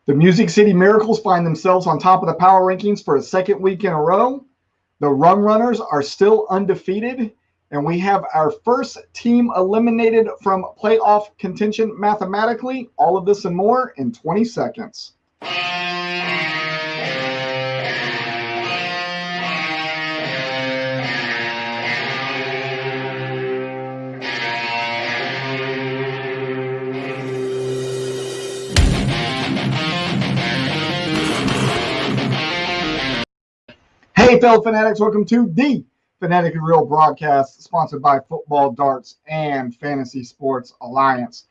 The Music City Miracles find themselves on top of the power rankings for a second week in a row. The Rum Runners are still undefeated. And we have our first team eliminated from playoff contention mathematically. All of this and more in 20 seconds. Hey, fellow fanatics, welcome to the Fanatically Real broadcast, sponsored by Football, Darts, and Fantasy Sports Alliance.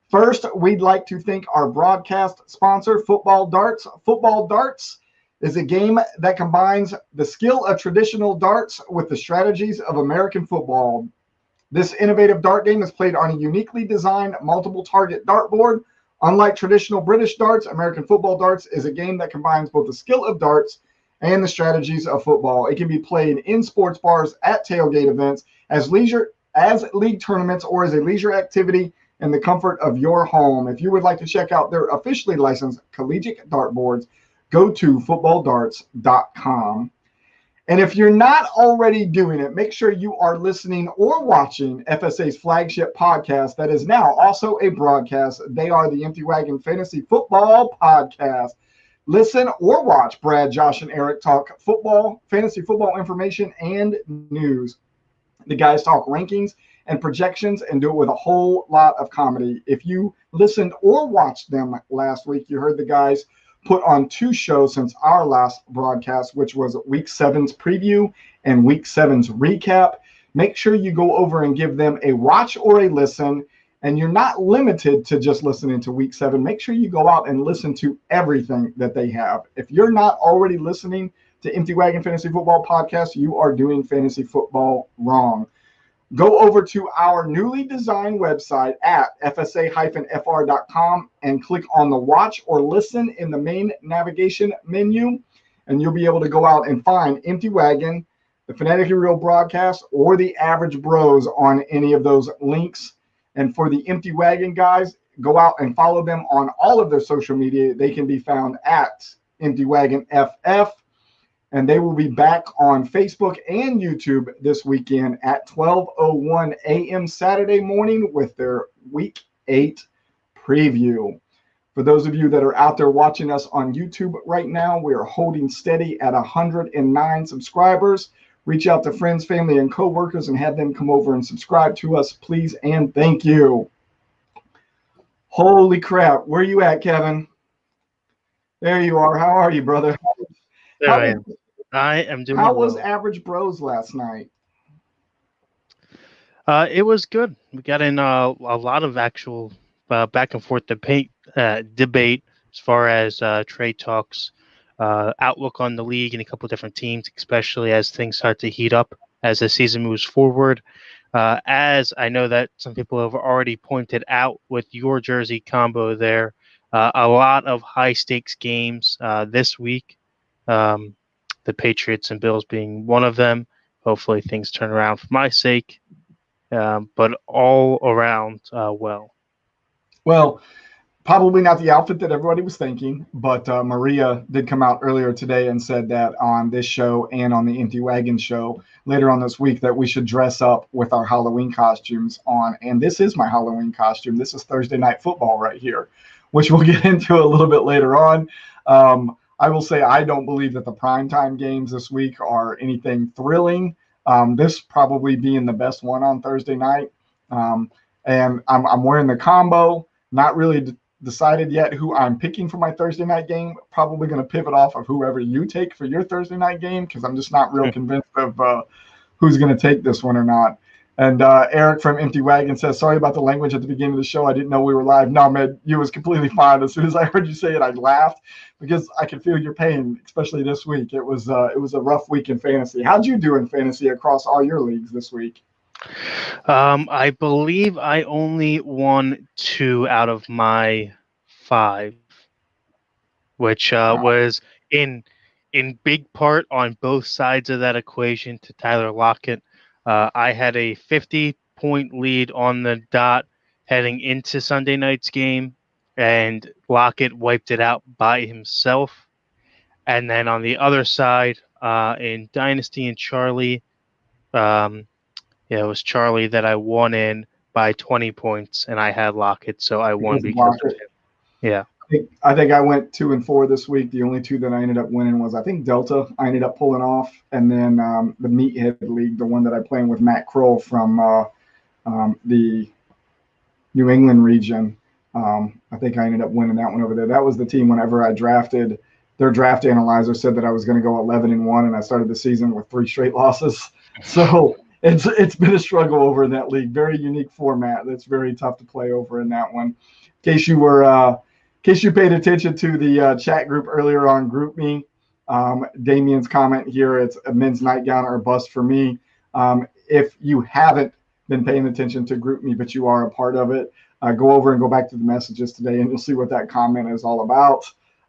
First, we'd like to thank our broadcast sponsor, Football Darts. Football Darts is a game that combines the skill of traditional darts with the strategies of American football. This innovative dart game is played on a uniquely designed multiple target dartboard. Unlike traditional British darts, American football darts is a game that combines both the skill of darts and the strategies of football. It can be played in sports bars, at tailgate events, as league tournaments, or as a leisure activity in the comfort of your home. If you would like to check out their officially licensed collegiate dartboards, go to footballdarts.com. And if you're not already doing it, make sure you are listening or watching FSA's flagship podcast that is now also a broadcast. They are the Empty Wagon Fantasy Football Podcast. Listen or watch Brad, Josh, and Eric talk football, fantasy football information, and news. The guys talk rankings and projections and do it with a whole lot of comedy. If you listened or watched them last week, you heard the guys put on two shows since our last broadcast, which was Week 7's preview and Week 7's recap. Make sure you go over and give them a watch or a listen. And you're not limited to just listening to Week 7. Make sure you go out and listen to everything that they have. If you're not already listening to Empty Wagon Fantasy Football Podcast, you are doing fantasy football wrong. Go over to our newly designed website at fsa-fr.com and click on the watch or listen in the main navigation menu. And you'll be able to go out and find Empty Wagon, the Fanatically Real broadcast, or the Average Bros on any of those links. And for the Empty Wagon guys, go out and follow them on all of their social media. They can be found at Empty Wagon FF, and they will be back on Facebook and YouTube this weekend at 12:01 a.m. Saturday morning with their Week 8 preview. For those of you that are out there watching us on YouTube right now, we are holding steady at 109 subscribers. Reach out to friends, family, and coworkers and have them come over and subscribe to us, please, and thank you. Holy crap. Where are you at, Kevin? There you are. How are you, brother? There I am. I am doing How well. was Average Bros last night? It was good. We got in a lot of actual back and forth debate as far as trade talks, outlook on the league and a couple of different teams, especially as things start to heat up as the season moves forward. As I know that some people have already pointed out with your jersey combo there, a lot of high stakes games this week. The Patriots and Bills being one of them. Hopefully things turn around for my sake, but all around well. Well, probably not the outfit that everybody was thinking, but Maria did come out earlier today and said that on this show and on the Empty Wagon show later on this week that we should dress up with our Halloween costumes on. And this is my Halloween costume. This is Thursday Night Football right here, which we'll get into a little bit later on. I will say I don't believe that the primetime games this week are anything thrilling. This probably being the best one on Thursday night. And I'm wearing the combo, not really decided yet who I'm picking for my Thursday night game. Probably going to pivot off of whoever you take for your Thursday night game because I'm just not real convinced of who's going to take this one or not. And Eric from Empty Wagon says, sorry about the language at the beginning of the show. I didn't know we were live. No, man, you was completely fine. As soon as I heard you say it, I laughed because I could feel your pain, especially this week. It was a rough week in fantasy. How'd you do in fantasy across all your leagues this week? I believe I only won 2 out of my 5, which was in big part on both sides of that equation to Tyler Lockett. I had a 50-point lead on the dot heading into Sunday night's game. and Lockett wiped it out by himself. And then on the other side, in Dynasty and Charlie, it was Charlie that I won in by 20 points, and I had Lockett, so I won because of because of Lockett. him. Yeah. I think I went 2-4 this week. The only two that I ended up winning was, I think, Delta. I ended up pulling off, and then the Meathead League, the one that I played with Matt Kroll from the New England region. I think I ended up winning that one over there. That was the team. Whenever I drafted, their draft analyzer said that I was going to go 11-1, and I started the season with 3 straight losses. So it's been a struggle over in that league. Very unique format. That's very tough to play over in that one. In case you paid attention to the chat group earlier on GroupMe, Damien's comment here, it's a men's nightgown or bust for me. If you haven't been paying attention to GroupMe, but you are a part of it, go over and go back to the messages today, and you'll see what that comment is all about.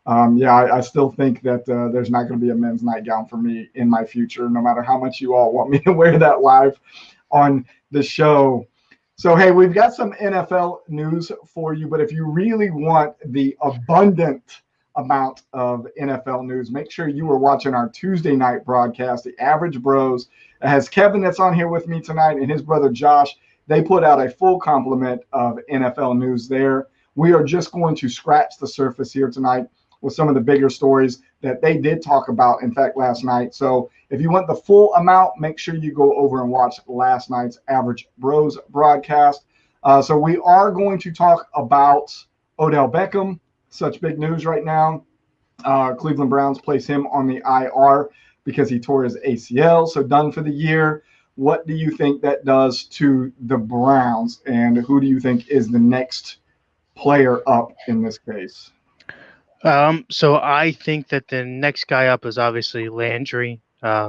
I still think that there's not going to be a men's nightgown for me in my future, no matter how much you all want me to wear that live on the show. So, hey, we've got some NFL news for you, but if you really want the abundant amount of NFL news, make sure you are watching our Tuesday night broadcast, The Average Bros. It has Kevin that's on here with me tonight and his brother Josh. They put out a full complement of NFL news there. We are just going to scratch the surface here tonight with some of the bigger stories that they did talk about, in fact, last night. So if you want the full amount, make sure you go over and watch last night's Average Bros broadcast. So we are going to talk about Odell Beckham, such big news right now. Cleveland Browns place him on the IR because he tore his ACL, so done for the year. What do you think that does to the Browns, and who do you think is the next player up in this case? So I think that the next guy up is obviously Landry.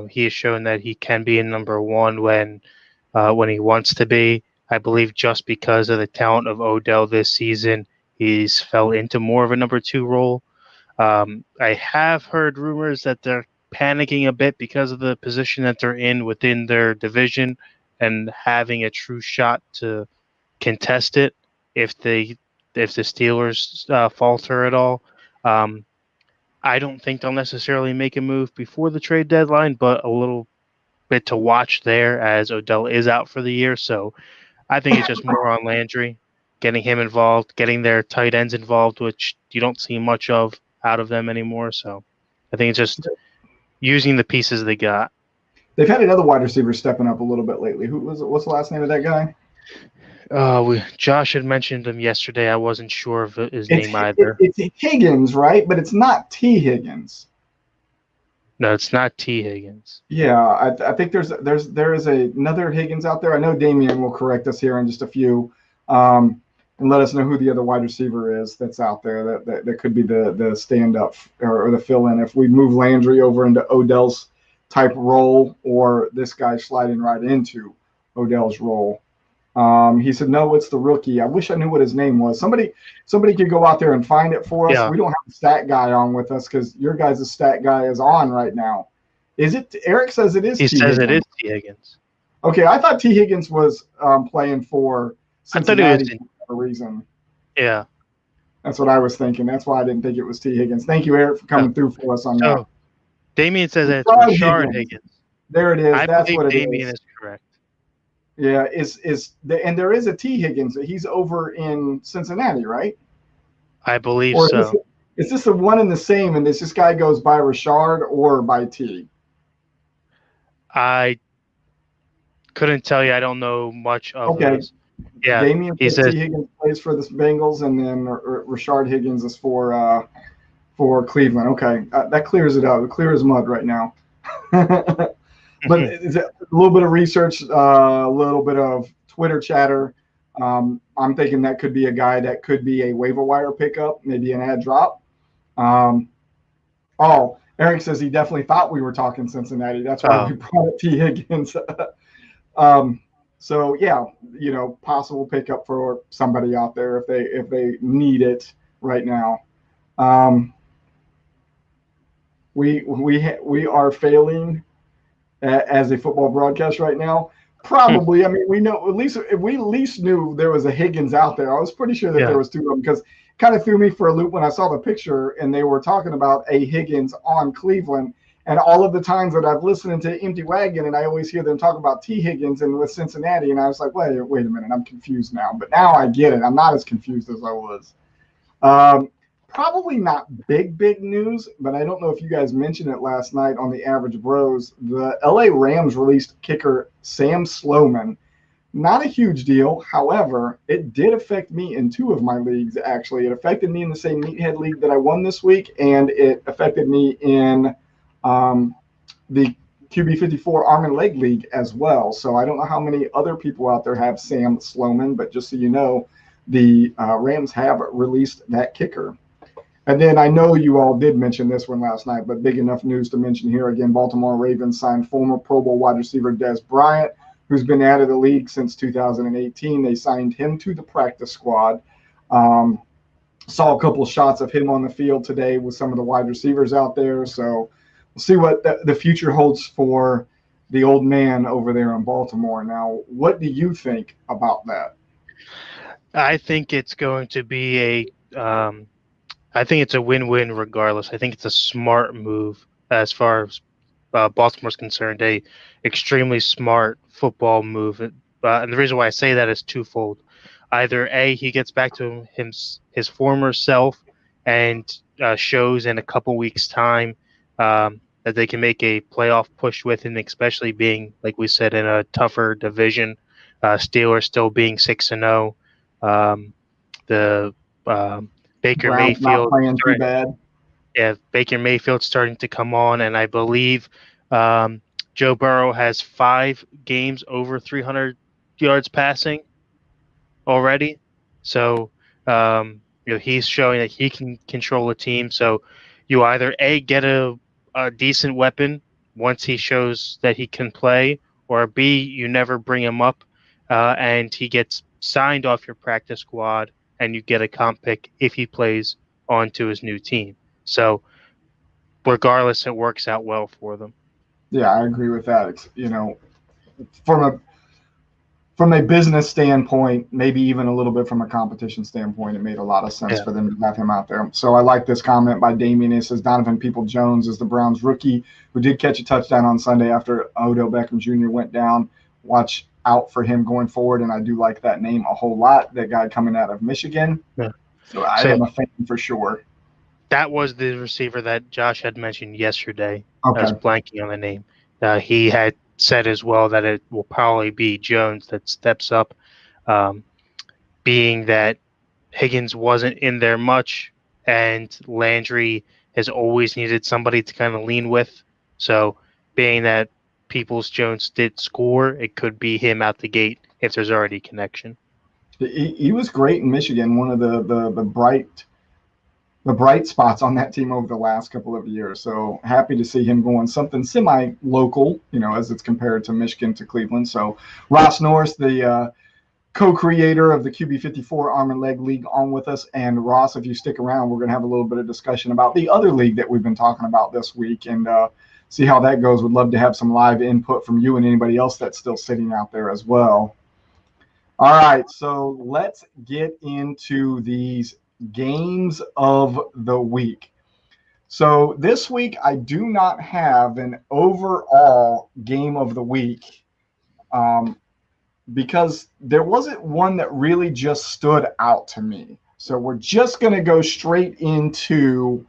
He has shown that he can be a number one when he wants to be. I believe just because of the talent of Odell this season, he's fell into more of a number 2 role. I have heard rumors that they're panicking a bit because of the position that they're in within their division and having a true shot to contest it if the Steelers falter at all. I don't think they'll necessarily make a move before the trade deadline, but a little bit to watch there as Odell is out for the year. So I think it's just more on Landry, getting him involved, getting their tight ends involved, which you don't see much of out of them anymore. So I think it's just using the pieces they got. They've had another wide receiver stepping up a little bit lately. Who was it? What's the last name of that guy? Josh had mentioned him yesterday. I wasn't sure of his name either. It's Higgins, right? But it's not T. Higgins. No, it's not T. Higgins. Yeah, I think there is another Higgins out there. I know Damien will correct us here in just a few, and let us know who the other wide receiver is that's out there that could be the stand up or the fill in if we move Landry over into Odell's type role, or this guy sliding right into Odell's role. He said, no, it's the rookie. I wish I knew what his name was. Somebody could go out there and find it for us. Yeah. We don't have a stat guy on with us because your guys' stat guy is on right now. Is it? Eric says it is. He says it is T. Higgins. Okay, I thought T. Higgins was playing for Cincinnati for a reason. Yeah. That's what I was thinking. That's why I didn't think it was T. Higgins. Thank you, Eric, for coming through for us on that. Damien says that it's Rashard Higgins. There it is. That's what it is. Damien is correct. Yeah, and there is a T. Higgins. He's over in Cincinnati, right? I believe so. Is this the one and the same, and this guy goes by Rashard or by T? I couldn't tell you. I don't know much of those. Yeah, Damien T. Higgins plays for the Bengals, and then Rashard Higgins is for Cleveland. Okay, that clears it out. Clear as mud right now. But it's a little bit of research, a little bit of Twitter chatter. I'm thinking that could be a guy that could be a waiver wire pickup, maybe an ad drop. Eric says he definitely thought we were talking Cincinnati. That's why we brought up T. Higgins. So yeah, possible pickup for somebody out there if they need it right now. We are failing as a football broadcast right now. Probably. I mean, we know at least knew there was a Higgins out there. I was pretty sure that Yeah. there was two of them because it kind of threw me for a loop when I saw the picture and they were talking about a Higgins on Cleveland. And all of the times that I've listened to Empty Wagon and I always hear them talk about T. Higgins and with Cincinnati, and I was like, wait a minute, I'm confused now. But now I get it. I'm not as confused as I was. Probably not big news, but I don't know if you guys mentioned it last night on the Average Bros. The LA Rams released kicker Sam Sloman. Not a huge deal. However, it did affect me in two of my leagues, actually. It affected me in the same Meathead League that I won this week, and it affected me in the QB54 Arm and Leg League as well. So I don't know how many other people out there have Sam Sloman, but just so you know, the Rams have released that kicker. And then I know you all did mention this one last night, but big enough news to mention here again. Baltimore Ravens signed former Pro Bowl wide receiver Des Bryant, who's been out of the league since 2018. They signed him to the practice squad. Saw a couple of shots of him on the field today with some of the wide receivers out there. So we'll see what the future holds for the old man over there in Baltimore. Now, what do you think about that? I think it's going to be I think it's a win-win regardless. I think it's a smart move as far as Baltimore's concerned, a extremely smart football move. And the reason why I say that is twofold. Either A, he gets back to his former self and shows in a couple weeks' time that they can make a playoff push with him, especially being, like we said, in a tougher division. Steelers still being 6-0. The Baker Browns not Mayfield playing too bad. Yeah, Baker Mayfield's starting to come on, and I believe Joe Burrow has 5 games over 300 yards passing already. So he's showing that he can control a team. So you either A, get a decent weapon once he shows that he can play, or B, you never bring him up and he gets signed off your practice squad and you get a comp pick if he plays onto his new team. So regardless, it works out well for them. Yeah, I agree with that. It's, from a business standpoint, maybe even a little bit from a competition standpoint, it made a lot of sense for them to have him out there. So I like this comment by Damien. It says Donovan Peoples-Jones is the Browns rookie who did catch a touchdown on Sunday after Odell Beckham Jr. went down. Watch out for him going forward, and I do like that name a whole lot, that guy coming out of Michigan. Yeah. So I am a fan for sure. That was the receiver that Josh had mentioned yesterday. Okay. I was blanking on the name. He had said as well that it will probably be Jones that steps up, being that Higgins wasn't in there much, and Landry has always needed somebody to kind of lean with. So being that Peoples-Jones did score, it could be him out the gate if there's already connection. He was great in Michigan, one of the bright spots on that team over the last couple of years. So happy to see him going something semi-local, as it's compared to Michigan to Cleveland. So Ross Norris, the co-creator of the QB54 Arm and Leg League, on with us. And Ross, if you stick around, we're going to have a little bit of discussion about the other league that we've been talking about this week and see how that goes. Would love to have some live input from you and anybody else that's still sitting out there as well. All right, so let's get into these games of the week. So this week I do not have an overall game of the week because there wasn't one that really just stood out to me. So we're just going to go straight into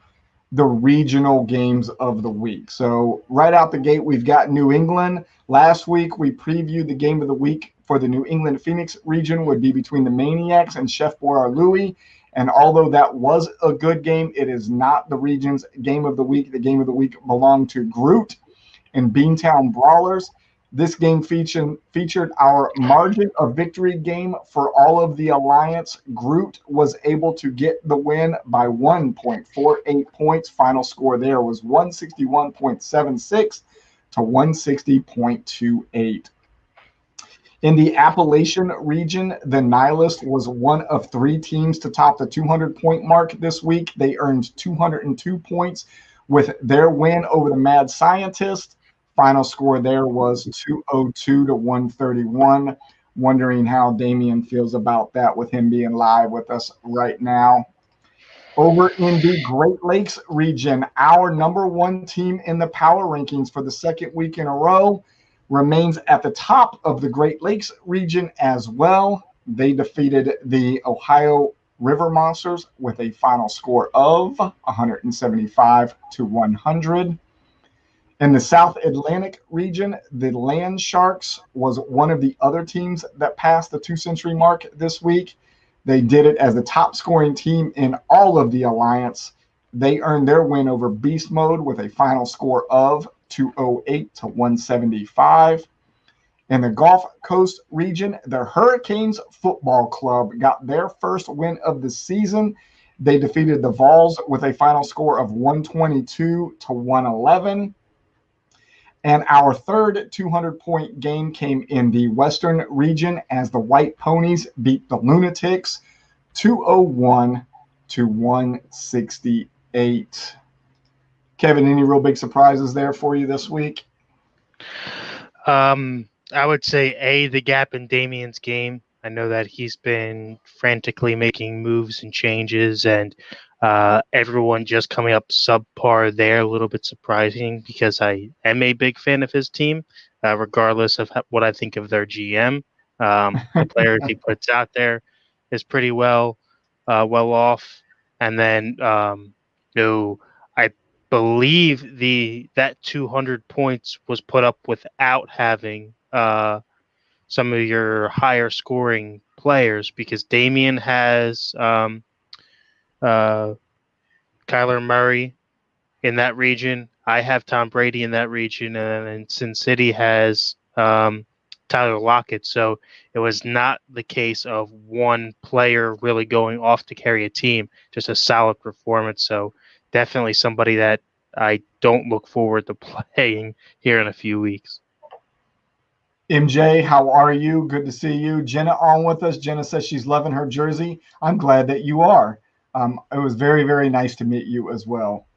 the regional games of the week. So right out the gate, we've got New England. Last week we previewed the game of the week for the New England Phoenix region would be between the Maniacs and Chef Boyardee Louis. And although that was a good game, it is not the region's game of the week. The game of the week belonged to Groot and Beantown Brawlers. This game featured our margin of victory game for all of the alliance. Groot was able to get the win by 1.48 points. Final score there was 161.76 to 160.28. In the Appalachian region, the Nihilist was one of 3 teams to top the 200-point mark this week. They earned 202 points with their win over the Mad Scientist. Final score there was 202 to 131. Wondering how Damian feels about that with him being live with us right now. Over in the Great Lakes region, our number one team in the power rankings for the second week in a row remains at the top of the Great Lakes region as well. They defeated the Ohio River Monsters with a final score of 175 to 100. In the South Atlantic region, the Land Sharks was one of the other teams that passed the 2-century mark this week. They did it as the top scoring team in all of the alliance. They earned their win over Beast Mode with a final score of 208 to 175. In the Gulf Coast region, the Hurricanes Football Club got their first win of the season. They defeated the Vols with a final score of 122 to 111. And our third 200-point game came in the Western region as the White Ponies beat the Lunatics 201 to 168. Kevin, any real big surprises there for you this week? I would say the gap in Damian's game. I know that he's been frantically making moves and changes, and everyone just coming up subpar there. A little bit surprising because I am a big fan of his team, regardless of what I think of their GM. The players he puts out there is pretty well off, and then I believe that 200 points was put up without having some of your higher scoring players, because Damian has Kyler Murray in that region. I have Tom Brady in that region, and then Sin City has Tyler Lockett. So it was not the case of one player really going off to carry a team, just a solid performance. So definitely somebody that I don't look forward to playing here in a few weeks. MJ, how are you? Good to see you. Jenna on with us. Jenna says she's loving her jersey. I'm glad that you are. It was very, very nice to meet you as well.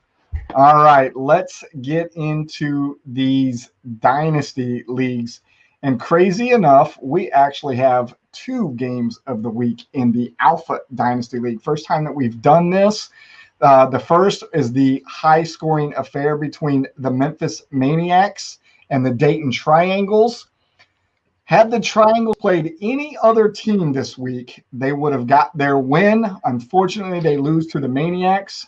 All right, let's get into these dynasty leagues. And crazy enough, we actually have 2 games of the week in the Alpha Dynasty League. First time that we've done this. The first is the high-scoring affair between the Memphis Maniacs and the Dayton Triangles. Had the Triangles played any other team this week, they would have got their win. Unfortunately, they lose to the Maniacs.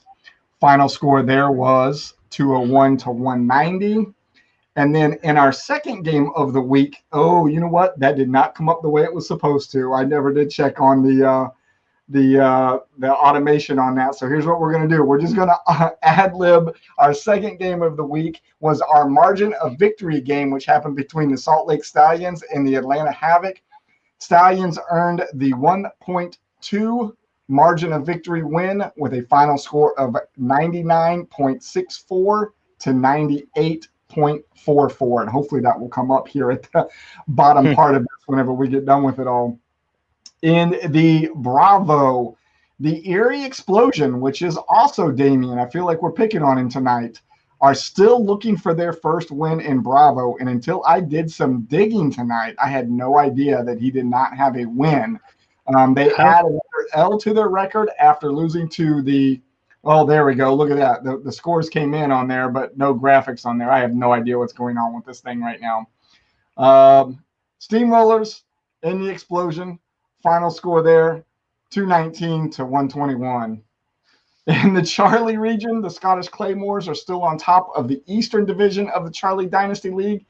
Final score there was 201 to 190. And then in our second game of the week, oh, you know what? That did not come up the way it was supposed to. I never did check on the automation on that. So here's what we're going to do. We're just going to ad lib. Our second game of the week was our margin of victory game, which happened between the Salt Lake Stallions and the Atlanta Havoc. Stallions earned the 1.2 margin of victory win with a final score of 99.64 to 98.44. And hopefully that will come up here at the bottom part of this whenever we get done with it all. In the Bravo, the Erie Explosion, which is also Damian, I feel like we're picking on him tonight, are still looking for their first win in Bravo. And until I did some digging tonight, I had no idea that he did not have a win. They add another L to their record after losing to the – oh, there we go. Look at that. The scores came in on there, but no graphics on there. I have no idea what's going on with this thing right now. Steamrollers in the Explosion. Final score there, 219 to 121. In the Charlie region, the Scottish Claymores are still on top of the Eastern Division of the Charlie Dynasty League.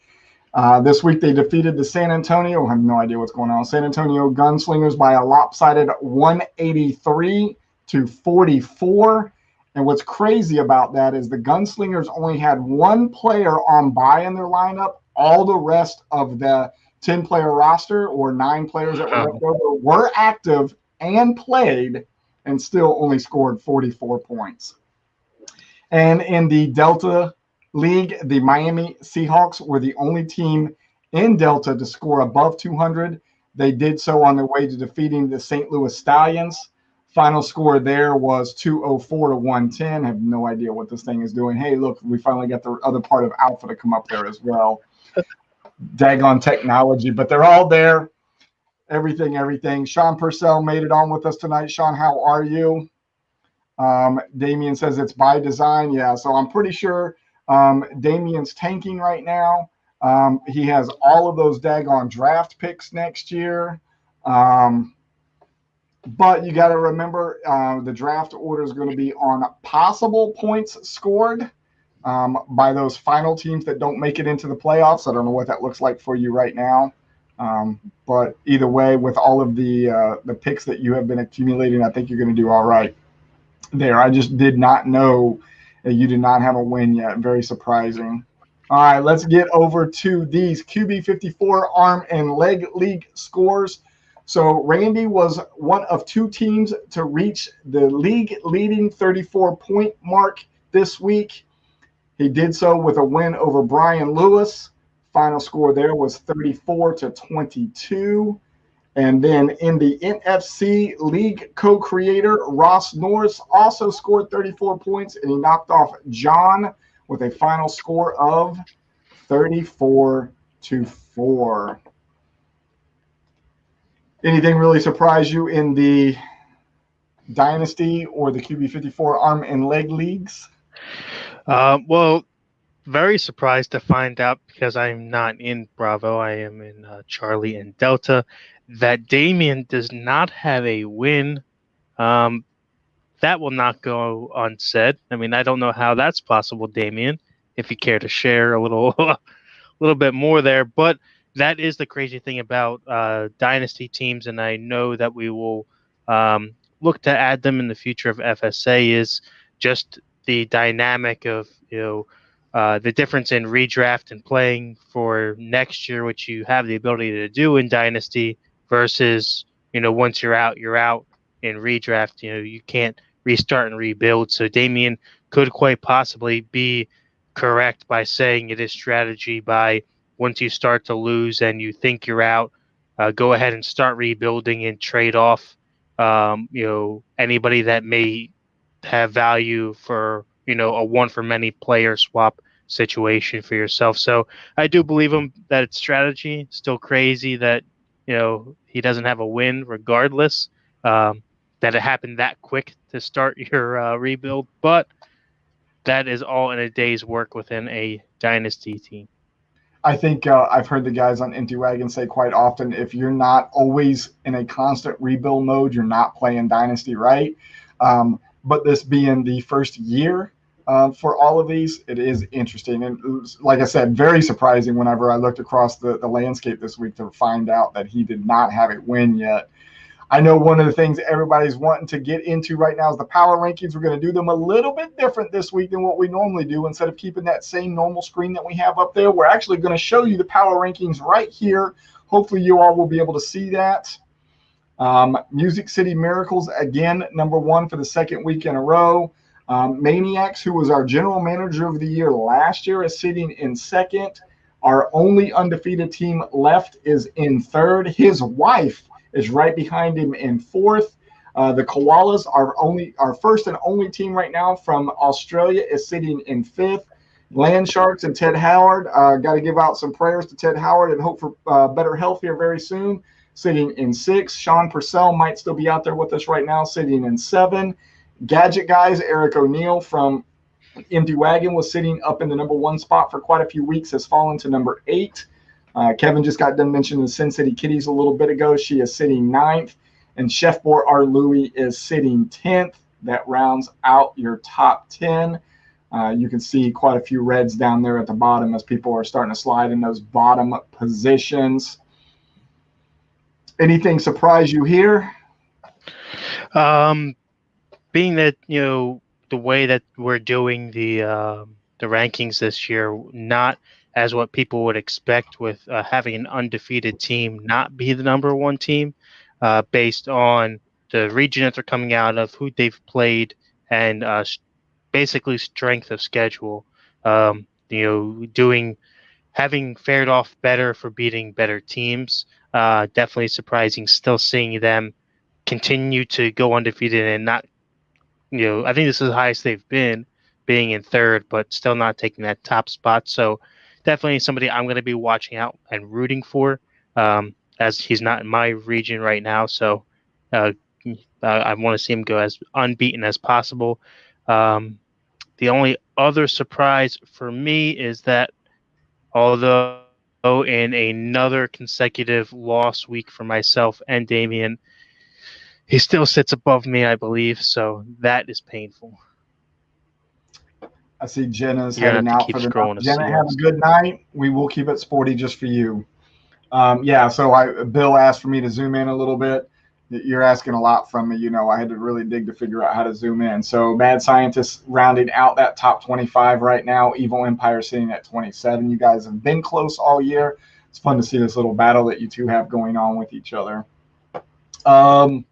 This week they defeated the San Antonio. I have no idea what's going on. San Antonio Gunslingers by a lopsided 183 to 44. And what's crazy about that is the Gunslingers only had one player on bye in their lineup. All the rest of the 10-player roster, or 9 players that were left over, were active and played and still only scored 44 points. And in the Delta League, the Miami Seahawks were the only team in Delta to score above 200. They did so on their way to defeating the St. Louis Stallions. Final score there was 204 to 110. I have no idea what this thing is doing. Hey, look, we finally got the other part of Alpha to come up there as well. Daggone technology, but they're all there. Everything. Sean Purcell made it on with us tonight. Sean, how are you? Damien says it's by design. Yeah, so I'm pretty sure Damien's tanking right now. He has all of those daggone draft picks next year. But you got to remember the draft order is going to be on possible points scored by those final teams that don't make it into the playoffs. I don't know what that looks like for you right now. But either way, with all of the picks that you have been accumulating, I think you're going to do all right there. I just did not know that you did not have a win yet. Very surprising. All right, let's get over to these QB54 arm and leg league scores. So Randy was one of two teams to reach the league leading 34-point mark this week. He did so with a win over Brian Lewis. Final score there was 34 to 22. And then in the NFC league co-creator, Ross Norris also scored 34 points, and he knocked off John with a final score of 34 to 4. Anything really surprise you in the Dynasty or the QB54 arm and leg leagues? Well, very surprised to find out, because I'm not in Bravo, I am in Charlie and Delta, that Damien does not have a win. That will not go unsaid. I mean, I don't know how that's possible, Damien, if you care to share a little bit more there. But that is the crazy thing about Dynasty teams, and I know that we will look to add them in the future of FSA, is just the dynamic of, the difference in redraft and playing for next year, which you have the ability to do in Dynasty, versus, once you're out in redraft. You can't restart and rebuild. So Damien could quite possibly be correct by saying it is strategy by, once you start to lose and you think you're out, go ahead and start rebuilding and trade off, anybody that may have value for, a one for many player swap situation for yourself. So I do believe him that it's strategy. Still crazy that, he doesn't have a win regardless, that it happened that quick to start your rebuild. But that is all in a day's work within a dynasty team. I think I've heard the guys on Empty Wagon say quite often, if you're not always in a constant rebuild mode, you're not playing Dynasty right. But this being the first year for all of these, it is interesting. And like I said, very surprising whenever I looked across the landscape this week to find out that he did not have a win yet. I know one of the things everybody's wanting to get into right now is the power rankings. We're going to do them a little bit different this week than what we normally do. Instead of keeping that same normal screen that we have up there, we're actually going to show you the power rankings right here. Hopefully you all will be able to see that. Music City Miracles, again, #1 for the second week in a row. Maniacs, who was our general manager of the year last year, is sitting in second. Our only undefeated team left is in third. His wife is right behind him in fourth. The Koalas, our first and only team right now from Australia, is sitting in fifth. Land Sharks and Ted Howard, got to give out some prayers to Ted Howard and hope for better health here very soon, sitting in sixth. Sean Purcell might still be out there with us right now, sitting in seven. Gadget Guys, Eric O'Neill from Empty Wagon, was sitting up in the #1 spot for quite a few weeks, has fallen to #8. Kevin just got done mentioning the Sin City Kitties a little bit ago. She is sitting 9th. And Chef Boar R. Louie is sitting 10th. That rounds out your top 10. You can see quite a few reds down there at the bottom as people are starting to slide in those bottom positions. Anything surprise you here? Being that, the way that we're doing the rankings this year, not as what people would expect with having an undefeated team not be the #1 team, based on the region that they're coming out of, who they've played, and basically strength of schedule. Having fared off better for beating better teams. Definitely surprising still seeing them continue to go undefeated and not, I think this is the highest they've been, being in third, but still not taking that top spot. So definitely somebody I'm going to be watching out and rooting for, as he's not in my region right now. So uh, I want to see him go as unbeaten as possible. The only other surprise for me is that although in another consecutive loss week for myself and Damien, he still sits above me, I believe. So that is painful. I see Jenna's You're gonna have heading to out keep for the night. scrolling to Jenna, see have a us. good night. We will keep it sporty just for you. Yeah, so Bill asked for me to zoom in a little bit. You're asking a lot from me. I had to really dig to figure out how to zoom in. So Mad Scientist rounding out that top 25 right now. Evil Empire sitting at 27. You guys have been close all year. It's fun to see this little battle that you two have going on with each other. All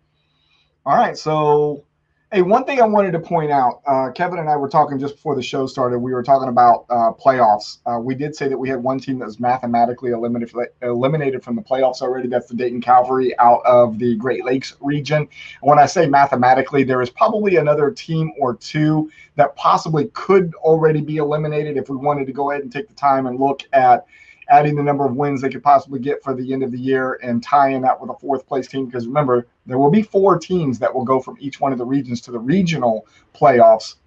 right, so hey, one thing I wanted to point out, Kevin and I were talking just before the show started. We were talking about playoffs. We did say that we had one team that was mathematically eliminated from the playoffs already. That's the Dayton Cavalry out of the Great Lakes region. And when I say mathematically, there is probably another team or two that possibly could already be eliminated if we wanted to go ahead and take the time and look at adding the number of wins they could possibly get for the end of the year and tying that with a fourth place team. Because remember, there will be 4 teams that will go from each one of the regions to the regional playoffs.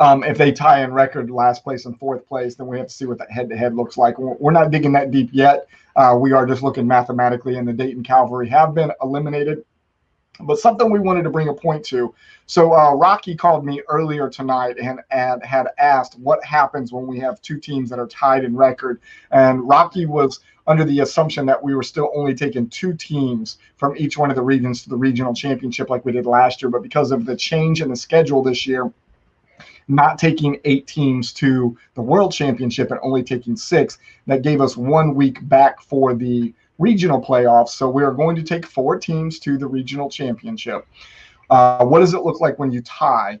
If they tie in record last place and fourth place, then we have to see what that head-to-head looks like. We're not digging that deep yet. We are just looking mathematically, and the Dayton Cavalry have been eliminated. But something we wanted to bring a point to. So Rocky called me earlier tonight and had asked what happens when we have 2 teams that are tied in record. And Rocky was under the assumption that we were still only taking 2 teams from each one of the regions to the regional championship like we did last year. But because of the change in the schedule this year, not taking 8 teams to the world championship and only taking 6, that gave us 1 week back for the regional playoffs. So we are going to take 4 teams to the regional championship. What does it look like when you tie?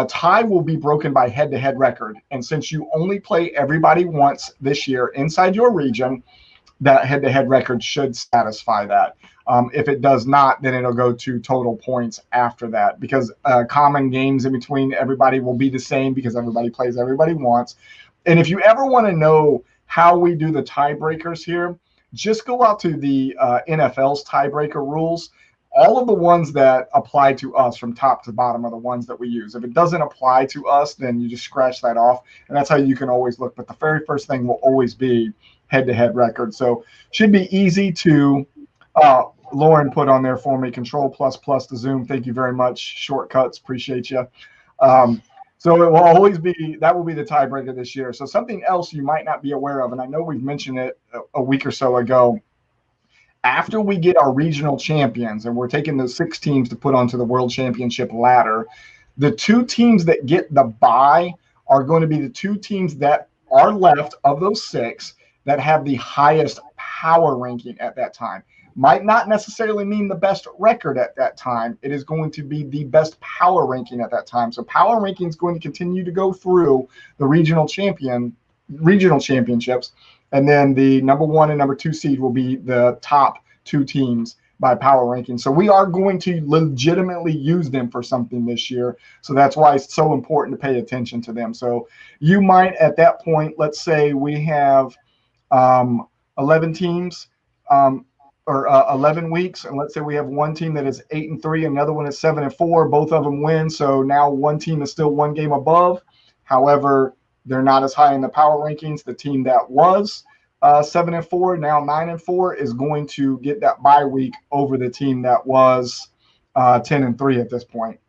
Tie will be broken by head-to-head record. And since you only play everybody once this year inside your region, that head-to-head record should satisfy that. If it does not, then it'll go to total points after that, because common games in between everybody will be the same because everybody plays everybody once. And if you ever want to know how we do the tiebreakers here, just go out to the NFL's tiebreaker rules. All of the ones that apply to us from top to bottom are the ones that we use. If it doesn't apply to us, then you just scratch that off, and that's how you can always look. But the very first thing will always be head-to-head record. So should be easy to Lauren put on there for me, Control++ to Zoom. Thank you very much. Shortcuts, appreciate you. So it will always be, that will be the tiebreaker this year. So something else you might not be aware of, and I know we've mentioned it a week or so ago, after we get our regional champions, and we're taking those 6 teams to put onto the world championship ladder, the 2 teams that get the bye are going to be the 2 teams that are left of those 6 that have the highest power ranking at that time. Might not necessarily mean the best record at that time. It is going to be the best power ranking at that time. So power ranking is going to continue to go through the regional championships, and then the number 1 and number 2 seed will be the top 2 teams by power ranking. So we are going to legitimately use them for something this year. So that's why it's so important to pay attention to them. So you might at that point, let's say we have 11 teams. Or 11 weeks, and let's say we have one team that is 8-3, another one is 7-4. Both of them win, so now one team is still 1 game above. However, they're not as high in the power rankings. The team that was 7-4, now 9-4, is going to get that bye week over the team that was 10-3 at this point.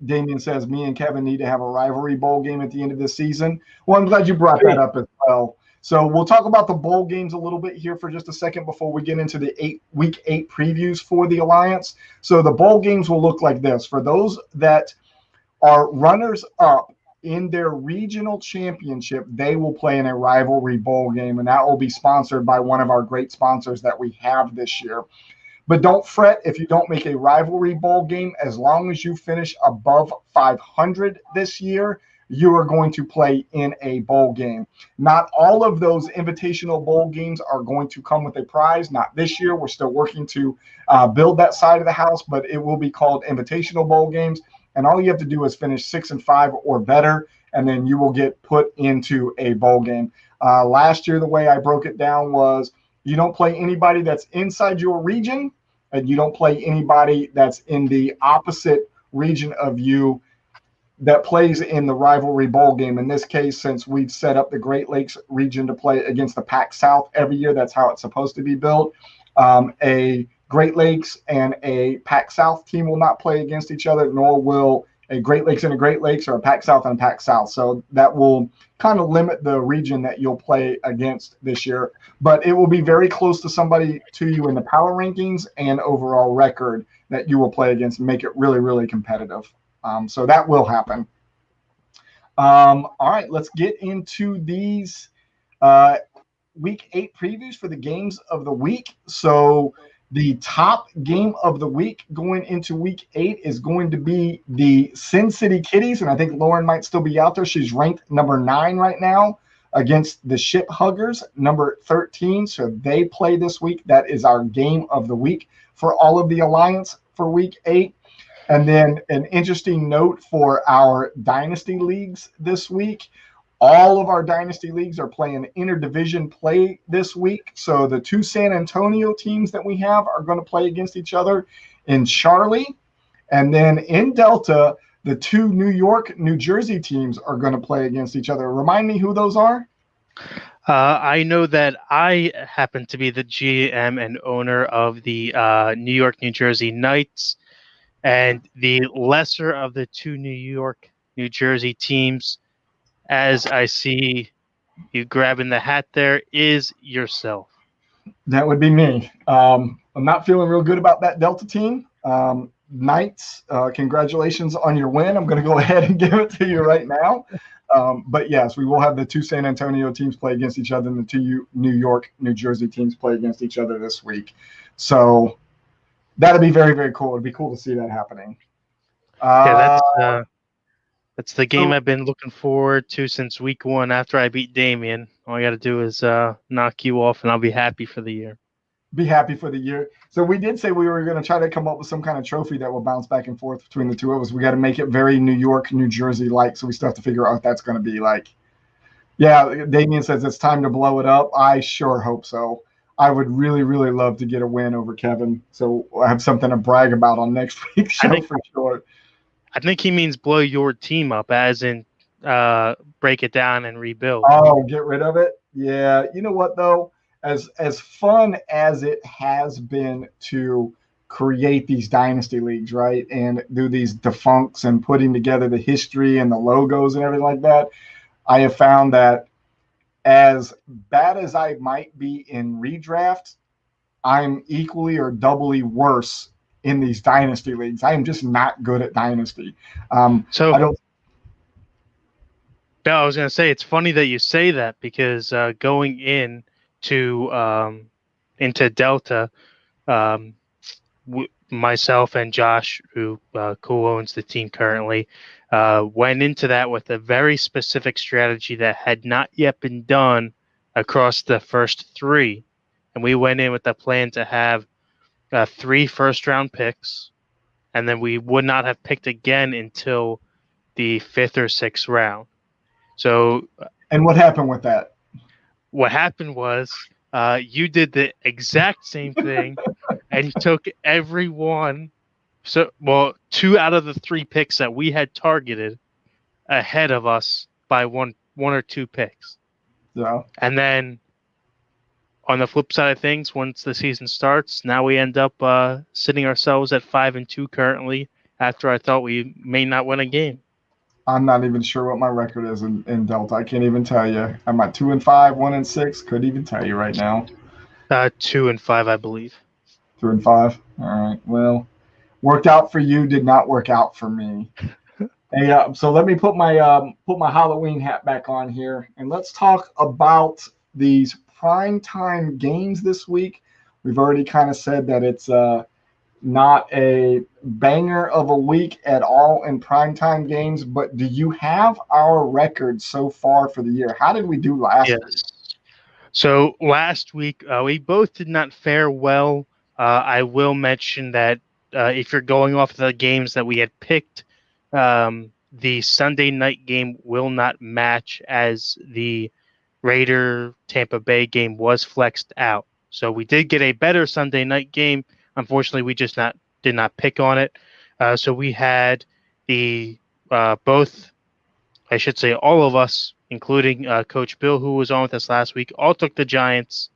Damien says, me and Kevin need to have a rivalry bowl game at the end of this season. Well, I'm glad you brought that up as well. So we'll talk about the bowl games a little bit here for just a second before we get into the week 8 previews for the Alliance. So the bowl games will look like this. For those that are runners up in their regional championship, they will play in a rivalry bowl game, and that will be sponsored by one of our great sponsors that we have this year. But don't fret if you don't make a rivalry bowl game. As long as you finish above 500 this year, you are going to play in a bowl game. Not all of those invitational bowl games are going to come with a prize. Not this year. We're still working to build that side of the house, but it will be called invitational bowl games. And all you have to do is finish 6-5 or better, and then you will get put into a bowl game. Last year, the way I broke it down was you don't play anybody that's inside your region, and you don't play anybody that's in the opposite region of you that plays in the rivalry bowl game. In this case, since we've set up the Great Lakes region to play against the Pac South every year, that's how it's supposed to be built. A Great Lakes and a Pac South team will not play against each other, nor will a Great Lakes and a Great Lakes or a Pac South and a Pac South. So that will kind of limit the region that you'll play against this year. But it will be very close to somebody to you in the power rankings and overall record that you will play against and make it really, really competitive. So that will happen. All right, let's get into these Week 8 previews for the games of the week. So the top game of the week going into Week 8 is going to be the Sin City Kitties, and I think Lauren might still be out there. She's ranked number 9 right now against the Ship Huggers, number 13. So they play this week. That is our game of the week for all of the Alliance for Week 8. And then an interesting note for our Dynasty Leagues this week. All of our Dynasty Leagues are playing interdivision play this week. So the 2 San Antonio teams that we have are going to play against each other in Charlie. And then in Delta, the 2 New York, New Jersey teams are going to play against each other. Remind me who those are? I know that I happen to be the GM and owner of the New York, New Jersey Knights. And the lesser of the 2 New York, New Jersey teams, as I see you grabbing the hat there, is yourself. That would be me. I'm not feeling real good about that Delta team. Knights, congratulations on your win. I'm going to go ahead and give it to you right now. But yes, we will have the 2 San Antonio teams play against each other and the 2 New York, New Jersey teams play against each other this week. So that'd be very, very cool. It'd be cool to see that happening. That's the game I've been looking forward to since week 1 after I beat Damien. All I got to do is knock you off, and I'll be happy for the year. Be happy for the year. So we did say we were going to try to come up with some kind of trophy that will bounce back and forth between the 2 of us. We got to make it very New York, New Jersey-like, so we still have to figure out what that's going to be like. Yeah, Damien says it's time to blow it up. I sure hope so. I would really, really love to get a win over Kevin. So I have something to brag about on next week's show for sure. I think he means blow your team up, as in break it down and rebuild. Oh, get rid of it? Yeah. You know what, though? As fun as it has been to create these dynasty leagues, right, and do these defuncts and putting together the history and the logos and everything like that, I have found that as bad as I might be in redraft, I'm equally or doubly worse in these dynasty leagues. I am just not good at dynasty. I was going to say, it's funny that you say that, because going into Delta, myself and Josh, who co-owns the team currently, went into that with a very specific strategy that had not yet been done across the first 3. And we went in with the plan to have 3 first-round picks, and then we would not have picked again until the 5th or 6th round. So, and what happened with that? What happened was you did the exact same thing, and you took every one. So, 2 out of the 3 picks that we had targeted ahead of us by one or 2 picks. Yeah. And then on the flip side of things, once the season starts, now we end up sitting ourselves at 5-2 currently, after I thought we may not win a game. I'm not even sure what my record is in Delta. I can't even tell you. I'm at 2-5, 1-6. Couldn't even tell you right now. 2-5, I believe. 2-5. All right. Well, worked out for you. Did not work out for me. Hey, so let me put my Halloween hat back on here, and let's talk about these primetime games this week. We've already kind of said that it's not a banger of a week at all in primetime games, but do you have our record so far for the year? How did we do last week? Yes. So last week, we both did not fare well. I will mention that if you're going off the games that we had picked, the Sunday night game will not match as the Raider Tampa Bay game was flexed out. So we did get a better Sunday night game. Unfortunately, we just not did not pick on it. So we had the both, I should say, all of us, including Coach Bill, who was on with us last week, all took the Giants.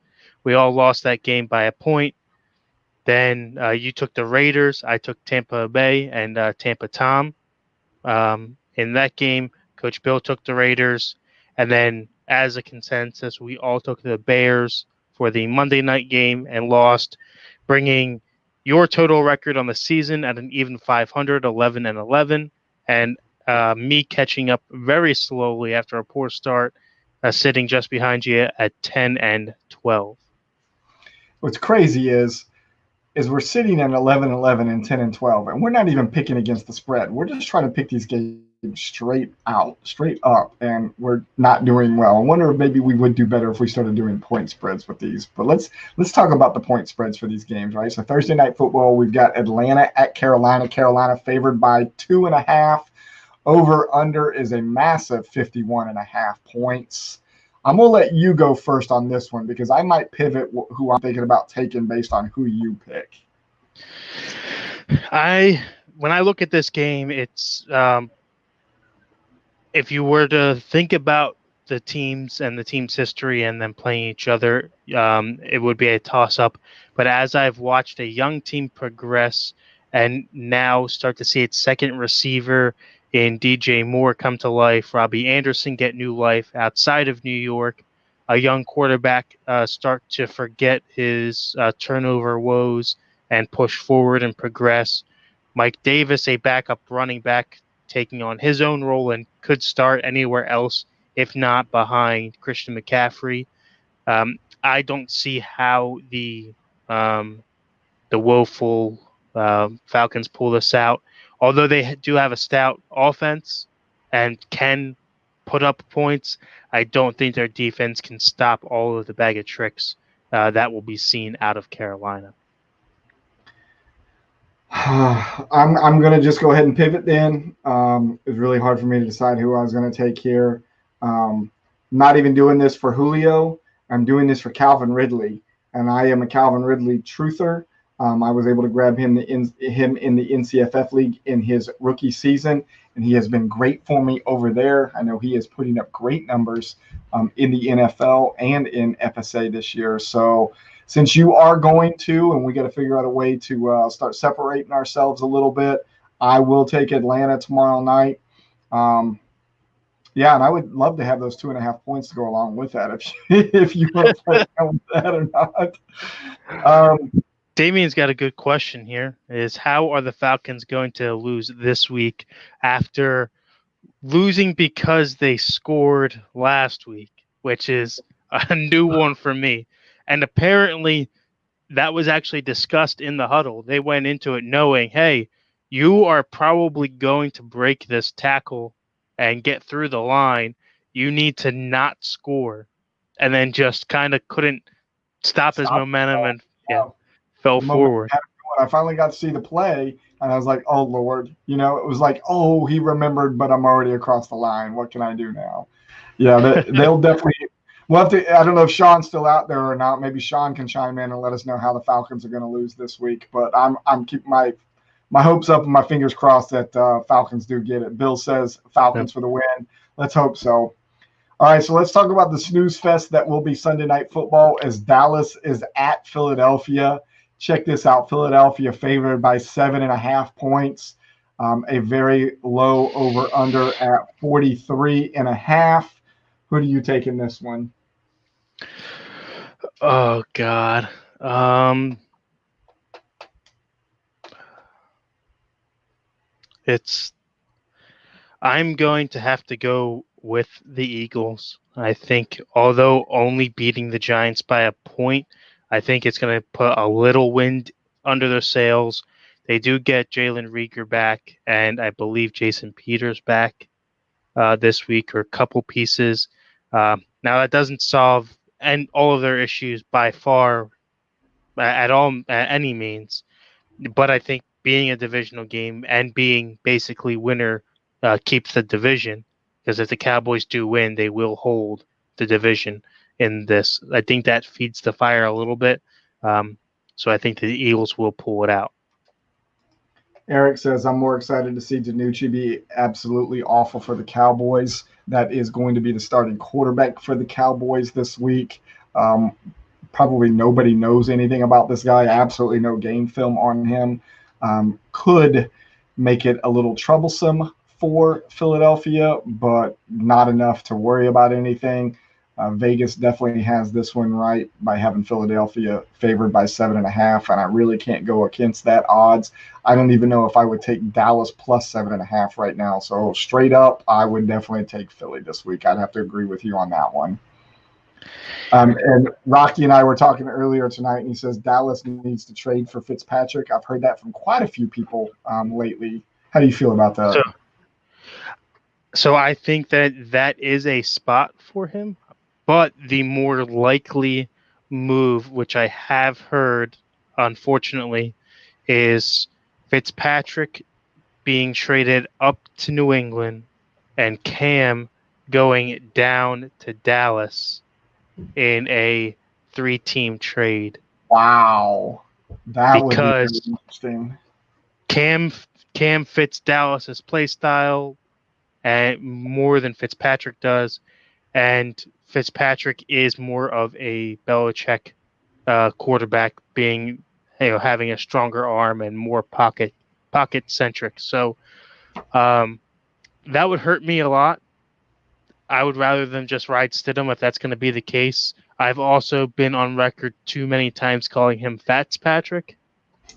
We all lost that game by a point. Then you took the Raiders. I took Tampa Bay and Tampa Tom. In that game, Coach Bill took the Raiders. And then, as a consensus, we all took the Bears for the Monday night game and lost, bringing your total record on the season at an even 500, 11-11, and me catching up very slowly after a poor start, sitting just behind you at 10-12. What's crazy is we're sitting at 11-11 and 10-12, and we're not even picking against the spread. We're just trying to pick these games straight up, and we're not doing well. I wonder if maybe we would do better if we started doing point spreads with these. But let's talk about the point spreads for these games, right? So Thursday night football, we've got Atlanta at Carolina. Carolina favored by 2.5. Over under is a massive 51.5 points. I'm going to let you go first on this one because I might pivot who I'm thinking about taking based on who you pick. When I look at this game, it's if you were to think about the teams and the team's history and then playing each other, it would be a toss-up. But as I've watched a young team progress and now start to see its second receiver in DJ Moore come to life, Robbie Anderson get new life outside of New York, a young quarterback start to forget his turnover woes and push forward and progress. Mike Davis, a backup running back, taking on his own role and could start anywhere else, if not behind Christian McCaffrey. I don't see how the woeful Falcons pull this out. Although they do have a stout offense and can put up points, I don't think their defense can stop all of the bag of tricks that will be seen out of Carolina. I'm going to just go ahead and pivot then. It's really hard for me to decide who I was going to take here. Not even doing this for Julio. I'm doing this for Calvin Ridley, and I am a Calvin Ridley truther. I was able to grab him in the NCFF league in his rookie season, and he has been great for me over there. I know he is putting up great numbers in the NFL and in FSA this year. So since you are going to, and we got to figure out a way to start separating ourselves a little bit, I will take Atlanta tomorrow night. Yeah, and I would love to have those 2.5 points to go along with that if you want to play with that or not. Damien's got a good question here, is how are the Falcons going to lose this week after losing because they scored last week, which is a new one for me. And apparently that was actually discussed in the huddle. They went into it knowing, hey, you are probably going to break this tackle and get through the line. You need to not score. And then just kind of couldn't stop his momentum and fell forward. I finally got to see the play, and I was like, oh, Lord. You know, it was like, oh, he remembered, but I'm already across the line. What can I do now? Yeah, they'll definitely – we'll have to – I don't know if Sean's still out there or not. Maybe Sean can chime in and let us know how the Falcons are going to lose this week. But I'm keeping my hopes up and my fingers crossed that Falcons do get it. Bill says Falcons for the win. Let's hope so. All right, so let's talk about the snooze fest that will be Sunday Night Football as Dallas is at Philadelphia. Check this out. Philadelphia favored by 7.5 points. A very low over-under at 43.5. Who do you take in this one? Oh, God. I'm going to have to go with the Eagles. I think, although only beating the Giants by a point, I think it's going to put a little wind under their sails. They do get Jalen Rieger back, and I believe Jason Peters back this week, or a couple pieces. Now that doesn't solve and all of their issues by far at all at any means, but I think being a divisional game and being basically winner keeps the division, because if the Cowboys do win, they will hold the division in this. I think that feeds the fire a little bit. So I think the Eagles will pull it out. Eric says, I'm more excited to see Danucci be absolutely awful for the Cowboys. That is going to be the starting quarterback for the Cowboys this week. Probably nobody knows anything about this guy. Absolutely no game film on him. Could make it a little troublesome for Philadelphia, but not enough to worry about anything. Vegas definitely has this one right by having Philadelphia favored by 7.5, and I really can't go against that odds. I don't even know if I would take Dallas plus 7.5 right now. So straight up, I would definitely take Philly this week. I'd have to agree with you on that one. And Rocky and I were talking earlier tonight, and he says Dallas needs to trade for Fitzpatrick. I've heard that from quite a few people lately. How do you feel about that? So I think that is a spot for him. But the more likely move, which I have heard, unfortunately, is Fitzpatrick being traded up to New England and Cam going down to Dallas in a 3-team trade. Wow. That would be really interesting. Cam fits Dallas's play style and more than Fitzpatrick does. And Fitzpatrick is more of a Belichick quarterback, being having a stronger arm and more pocket centric. So that would hurt me a lot. I would rather than just ride Stidham if that's going to be the case. I've also been on record too many times calling him Fitzpatrick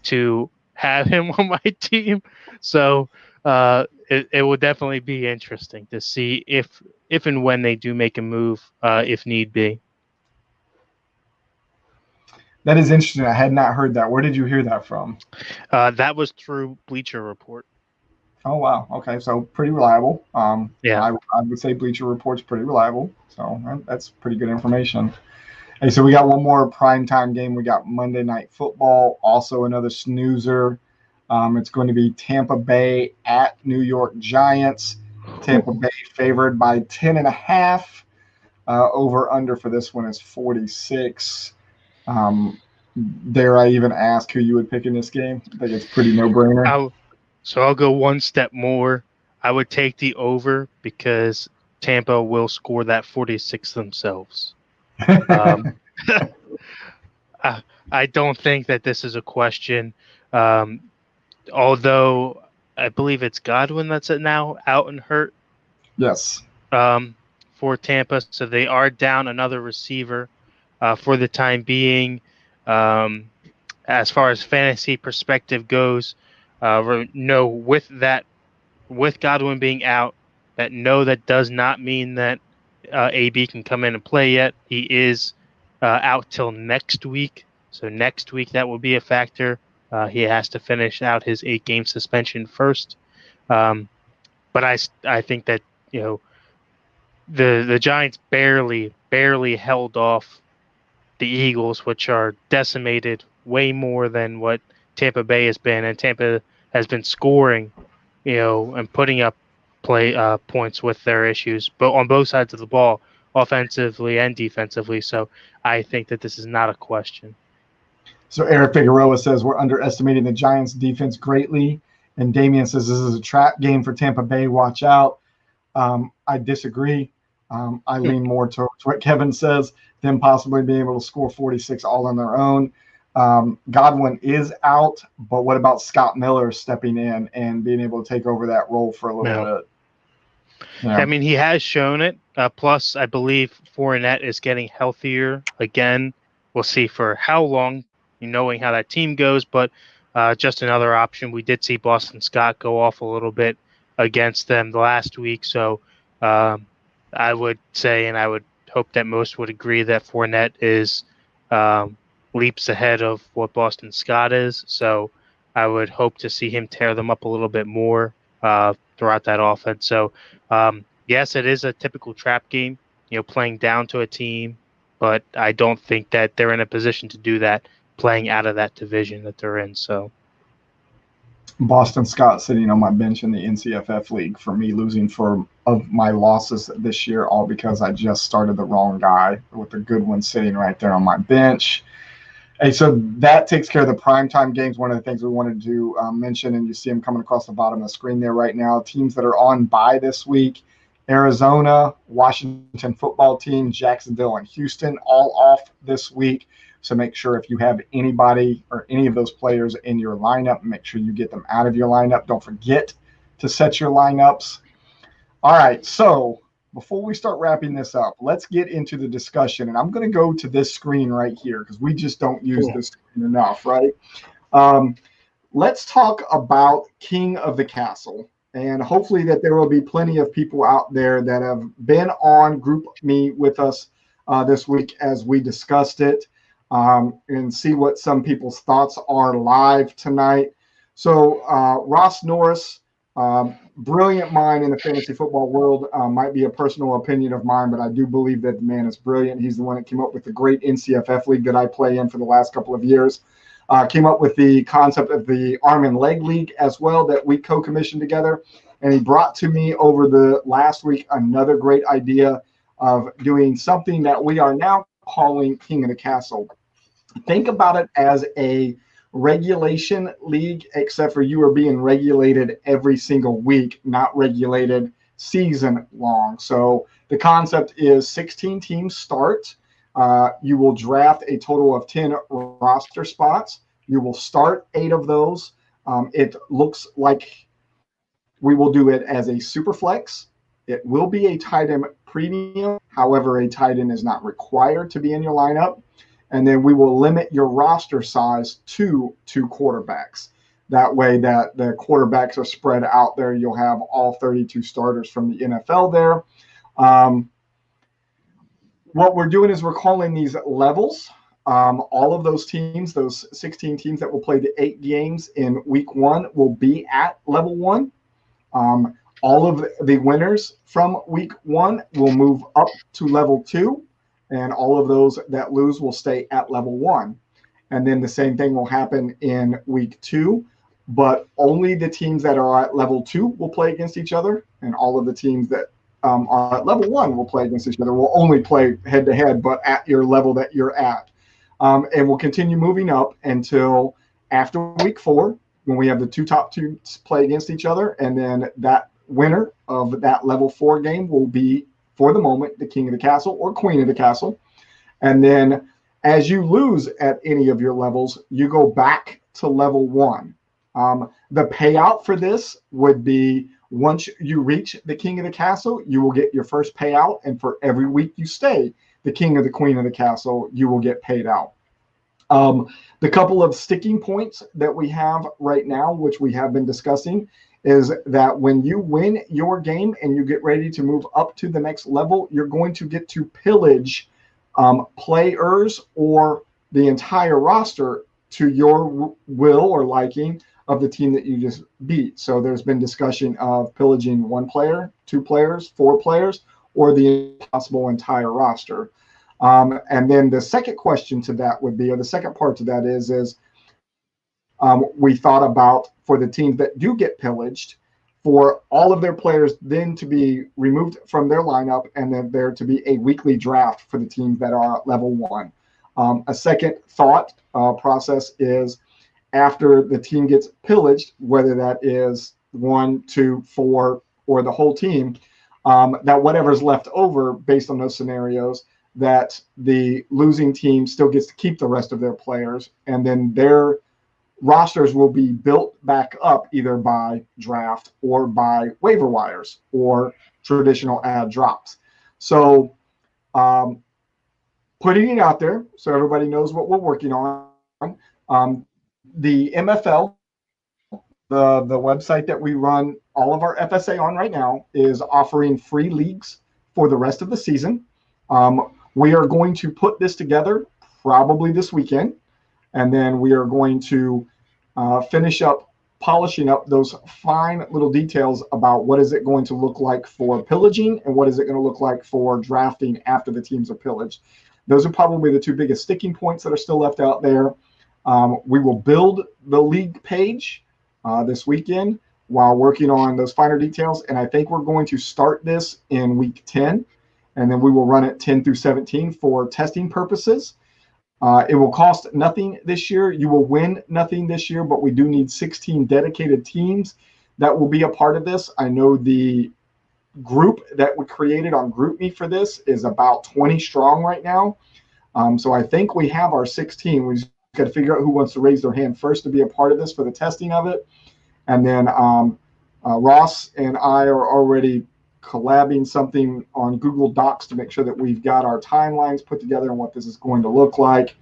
to have him on my team. So it will definitely be interesting to see if and when they do make a move, if need be. That is interesting. I had not heard that. Where did you hear that from? That was through Bleacher Report. Oh, wow. Okay, so pretty reliable. Yeah. I would say Bleacher Report's pretty reliable. So that's pretty good information. Hey, so we got one more primetime game. We got Monday Night Football, also another snoozer. It's going to be Tampa Bay at New York Giants. Tampa Bay favored by 10.5. Over under for this one is 46. Dare I even ask who you would pick in this game? I think it's pretty no-brainer. So I'll go one step more. I would take the over because Tampa will score that 46 themselves. I don't think that this is a question. Although I believe it's Godwin that's now out and hurt. Yes. For Tampa, so they are down another receiver for the time being. As far as fantasy perspective goes, with Godwin being out, that does not mean that AB can come in and play yet. He is out till next week. So next week that will be a factor. He has to finish out his 8-game suspension first. But I think that the Giants barely held off the Eagles, which are decimated way more than what Tampa Bay has been, and Tampa has been scoring, and putting up points with their issues, but on both sides of the ball, offensively and defensively. So I think that this is not a question. So Eric Figueroa says we're underestimating the Giants' defense greatly, and Damian says this is a trap game for Tampa Bay. Watch out. I disagree. I lean more towards what Kevin says, them possibly being able to score 46 all on their own. Godwin is out, but what about Scott Miller stepping in and being able to take over that role for a little bit? Yeah. I mean, he has shown it. Plus, I believe Fournette is getting healthier again. We'll see for how long, knowing how that team goes, but just another option. We did see Boston Scott go off a little bit against them last week, so I would say, and I would hope that most would agree, that Fournette is leaps ahead of what Boston Scott is. So I would hope to see him tear them up a little bit more throughout that offense. So, yes, it is a typical trap game, playing down to a team, but I don't think that they're in a position to do that playing out of that division that they're in. So, Boston Scott sitting on my bench in the NCFF league for me losing for of my losses this year, all because I just started the wrong guy with a good one sitting right there on my bench. And so that takes care of the primetime games. One of the things we wanted to mention, and you see them coming across the bottom of the screen there right now, teams that are on bye this week: Arizona, Washington football team, Jacksonville, and Houston, all off this week. So make sure if you have anybody or any of those players in your lineup, make sure you get them out of your lineup. Don't forget to set your lineups. All right, so before we start wrapping this up, let's get into the discussion. And I'm going to go to this screen right here because we just don't use this screen enough, right? Let's talk about King of the Castle. And hopefully that there will be plenty of people out there that have been on Group Me with us this week as we discussed it, and see what some people's thoughts are live tonight. So Ross Norris, brilliant mind in the fantasy football world, might be a personal opinion of mine, but I do believe that the man is brilliant. He's the one that came up with the great NCFF league that I play in for the last couple of years. Came up with the concept of the arm and leg league as well that we co-commissioned together. And he brought to me over the last week another great idea of doing something that we are now calling King of the Castle. Think about it as a regulation league, except for you are being regulated every single week, not regulated season long. So the concept is 16 teams start. You will draft a total of 10 roster spots. You will start 8 of those. It looks like we will do it as a super flex. It will be a tight end premium. However, a tight end is not required to be in your lineup. And then we will limit your roster size to 2 quarterbacks. That way that the quarterbacks are spread out there. You'll have all 32 starters from the NFL there. What we're doing is we're calling these levels. All of those teams, those 16 teams that will play the 8 games in week 1 will be at level 1. All of the winners from week 1 will move up to level 2. And all of those that lose will stay at level 1. And then the same thing will happen in week 2, but only the teams that are at level 2 will play against each other, and all of the teams that are at level 1 will play against each other. Will only play head-to-head, but at your level that you're at. And we'll continue moving up until after week 4, when we have the 2 top teams play against each other, and then that winner of that level 4 game will be, for the moment, the King of the Castle or Queen of the Castle. And then as you lose at any of your levels, you go back to level 1. The payout for this would be once you reach the King of the Castle, you will get your first payout. And for every week you stay the King of the Queen of the Castle, you will get paid out. The couple of sticking points that we have right now, which we have been discussing, is that when you win your game and you get ready to move up to the next level, you're going to get to pillage players or the entire roster to your will or liking of the team that you just beat. So there's been discussion of pillaging 1 player, 2 players, 4 players, or the possible entire roster. And then the second question to that would be, or the second part to that is we thought about, for the teams that do get pillaged, for all of their players then to be removed from their lineup, and then there to be a weekly draft for the teams that are at level 1. A second thought process is, after the team gets pillaged, whether that is 1, 2, 4, or the whole team, that whatever's left over based on those scenarios, that the losing team still gets to keep the rest of their players, and then their rosters will be built back up either by draft or by waiver wires or traditional ad drops. So putting it out there so everybody knows what we're working on. The MFL, the website that we run all of our FSA on right now, is offering free leagues for the rest of the season. We are going to put this together probably this weekend, and then we are going to finish up polishing up those fine little details about what is it going to look like for pillaging and what is it going to look like for drafting after the teams are pillaged. Those are probably the two biggest sticking points that are still left out there. We will build the league page this weekend while working on those finer details. And I think we're going to start this in week 10, and then we will run it 10 through 17 for testing purposes. It will cost nothing this year. You will win nothing this year, but we do need 16 dedicated teams that will be a part of this. I know the group that we created on GroupMe for this is about 20 strong right now. So I think we have our 16. We just got to figure out who wants to raise their hand first to be a part of this for the testing of it. And then Ross and I are already collabing something on Google Docs to make sure that we've got our timelines put together and what this is going to look like.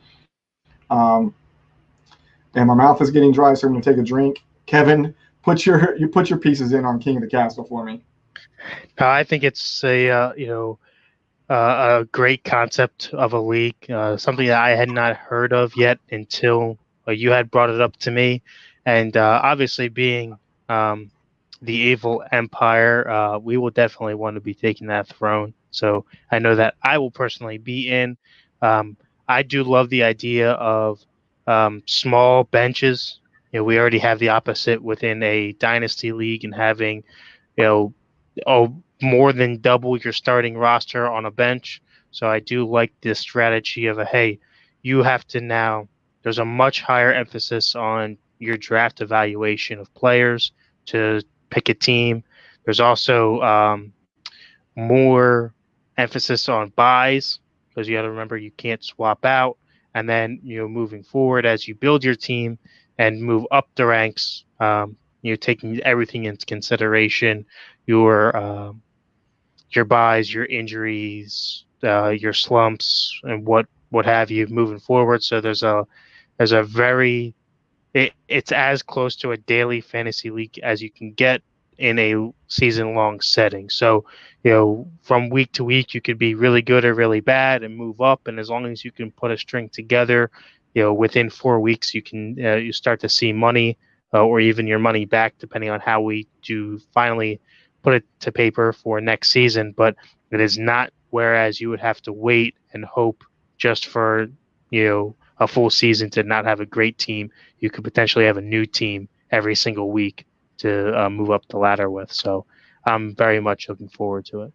And my mouth is getting dry, so I'm going to take a drink. Kevin, put your pieces in on King of the Castle for me. I think it's a great concept of a league, something that I had not heard of yet until you had brought it up to me. And obviously, being the evil empire, we will definitely want to be taking that throne. So I know that I will personally be in. I do love the idea of small benches. We already have the opposite within a dynasty league and having, more than double your starting roster on a bench. So I do like this strategy of hey, you have to now, there's a much higher emphasis on your draft evaluation of players to pick a team. There's also more emphasis on buys because you got to remember you can't swap out. And then, moving forward as you build your team and move up the ranks, you're taking everything into consideration, your buys, your injuries, your slumps, and what have you moving forward. So there's a very it's as close to a daily fantasy league as you can get in a season-long setting. So, from week to week, you could be really good or really bad and move up. And as long as you can put a string together, within 4 weeks, you can you start to see money or even your money back, depending on how we do finally put it to paper for next season. But it is not whereas you would have to wait and hope just for, a full season to not have a great team. You could potentially have a new team every single week to move up the ladder with. So I'm very much looking forward to it.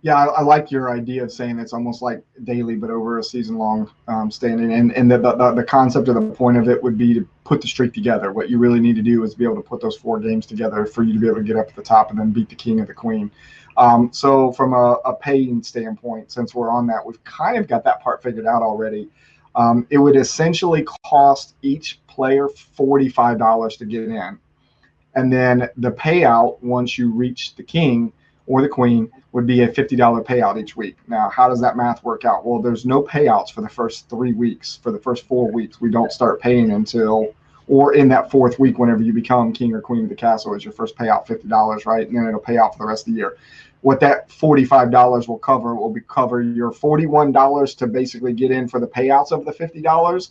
Yeah, I like your idea of saying it's almost like daily, but over a season-long standing. And the concept of the point of it would be to put the streak together. What you really need to do is be able to put those 4 games together for you to be able to get up at the top and then beat the king or the queen. So from a paying standpoint, since we're on that, we've kind of got that part figured out already. It would essentially cost each player $45 to get in. And then the payout, once you reach the king or the queen, would be a $50 payout each week. Now, how does that math work out? Well, there's no payouts for the first 3 weeks. For the first 4 weeks, we don't start paying until, or in that 4th week, whenever you become king or queen of the castle, is your first payout $50, right? And then it'll pay out for the rest of the year. What that $45 will cover will be cover your $41 to basically get in for the payouts of the $50.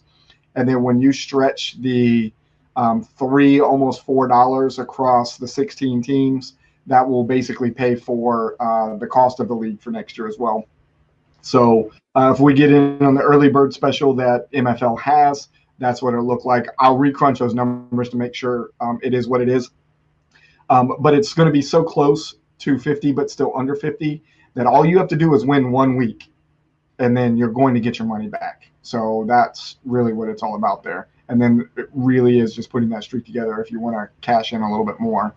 And then when you stretch the $3, almost $4 across the 16 teams, that will basically pay for the cost of the league for next year as well. So if we get in on the early bird special that MFL has, that's what it'll look like. I'll recrunch those numbers to make sure it is what it is. But it's going to be so close to 50, but still under 50, that all you have to do is win 1 week, and then you're going to get your money back. So that's really what it's all about there. And then it really is just putting that streak together if you want to cash in a little bit more.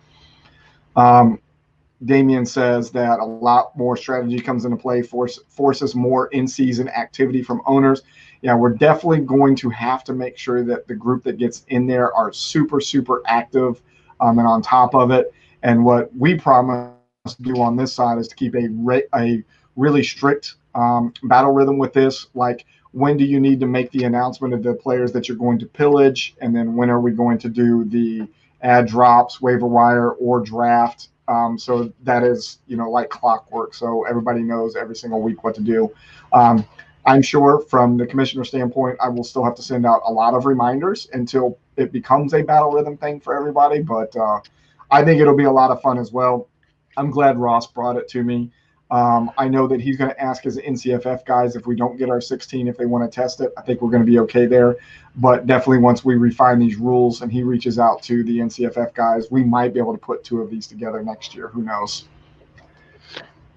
Damien says that a lot more strategy comes into play, forces more in-season activity from owners. Yeah, we're definitely going to have to make sure that the group that gets in there are super, super active and on top of it. And what we promise to do on this side is to keep a really strict battle rhythm with this. Like, when do you need to make the announcement of the players that you're going to pillage? And then when are we going to do the ad drops, waiver wire, or draft? So that is, like clockwork. So everybody knows every single week what to do. I'm sure from the commissioner standpoint, I will still have to send out a lot of reminders until it becomes a battle rhythm thing for everybody. But I think it'll be a lot of fun as well. I'm glad Ross brought it to me. I know that he's going to ask his NCFF guys if we don't get our 16, if they want to test it. I think we're going to be okay there. But definitely once we refine these rules and he reaches out to the NCFF guys, we might be able to put 2 of these together next year. Who knows?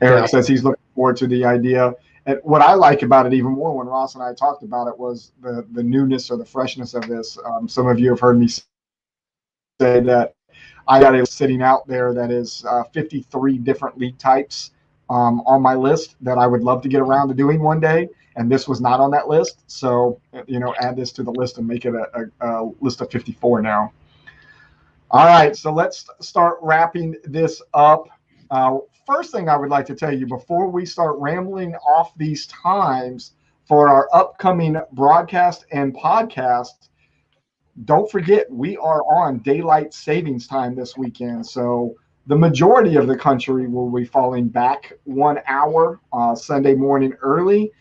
Eric says he's looking forward to the idea. And what I like about it even more when Ross and I talked about it was the newness or the freshness of this. Some of you have heard me say that I got a sitting out there that is 53 different league types on my list that I would love to get around to doing one day. And this was not on that list. So, add this to the list and make it a list of 54 now. All right, so let's start wrapping this up. First thing I would like to tell you before we start rambling off these times for our upcoming broadcast and podcast, don't forget we are on daylight savings time this weekend. So the majority of the country will be falling back 1 hour Sunday morning early.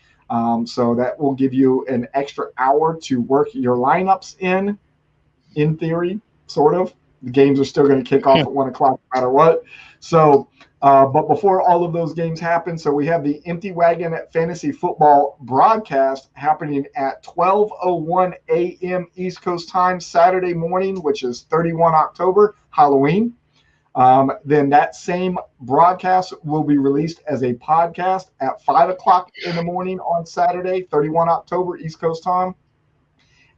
So that will give you an extra hour to work your lineups in theory, sort of. The games are still going to kick off at 1 o'clock no matter what. So, but before all of those games happen, so we have the Empty Wagon Fantasy Football broadcast happening at 12:01 a.m. East Coast time Saturday morning, which is 31 October, Halloween. Then that same broadcast will be released as a podcast at 5 o'clock in the morning on Saturday, 31 October, East Coast time.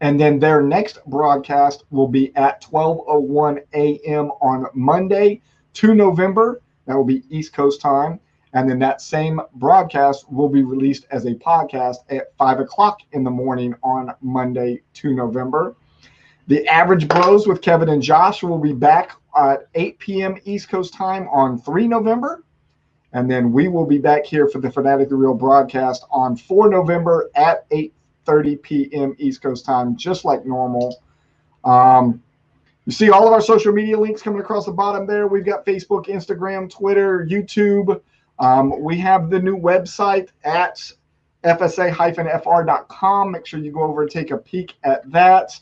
And then their next broadcast will be at 12:01 a.m. on Monday, 2 November. That will be East Coast time. And then that same broadcast will be released as a podcast at 5 o'clock in the morning on Monday, 2 November. The Average Bros with Kevin and Josh will be back at 8 p.m. East Coast time on 3 November. And then we will be back here for the Fanatically Real broadcast on 4 November at 8:30 p.m. East Coast time, just like normal. You see all of our social media links coming across the bottom there. We've got Facebook, Instagram, Twitter, YouTube. We have the new website at fsa-fr.com. Make sure you go over and take a peek at that.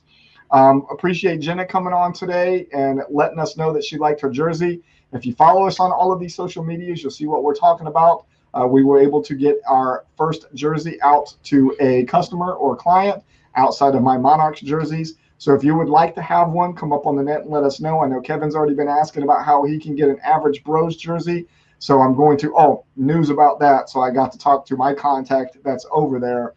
Appreciate Jenna coming on today and letting us know that she liked her jersey. If you follow us on all of these social medias, you'll see what we're talking about. We were able to get our first jersey out to a customer or client outside of my Monarchs jerseys. So if you would like to have one, come up on the net and let us know. I know Kevin's already been asking about how he can get an Average Bros jersey. So I'm going to, news about that. So I got to talk to my contact that's over there.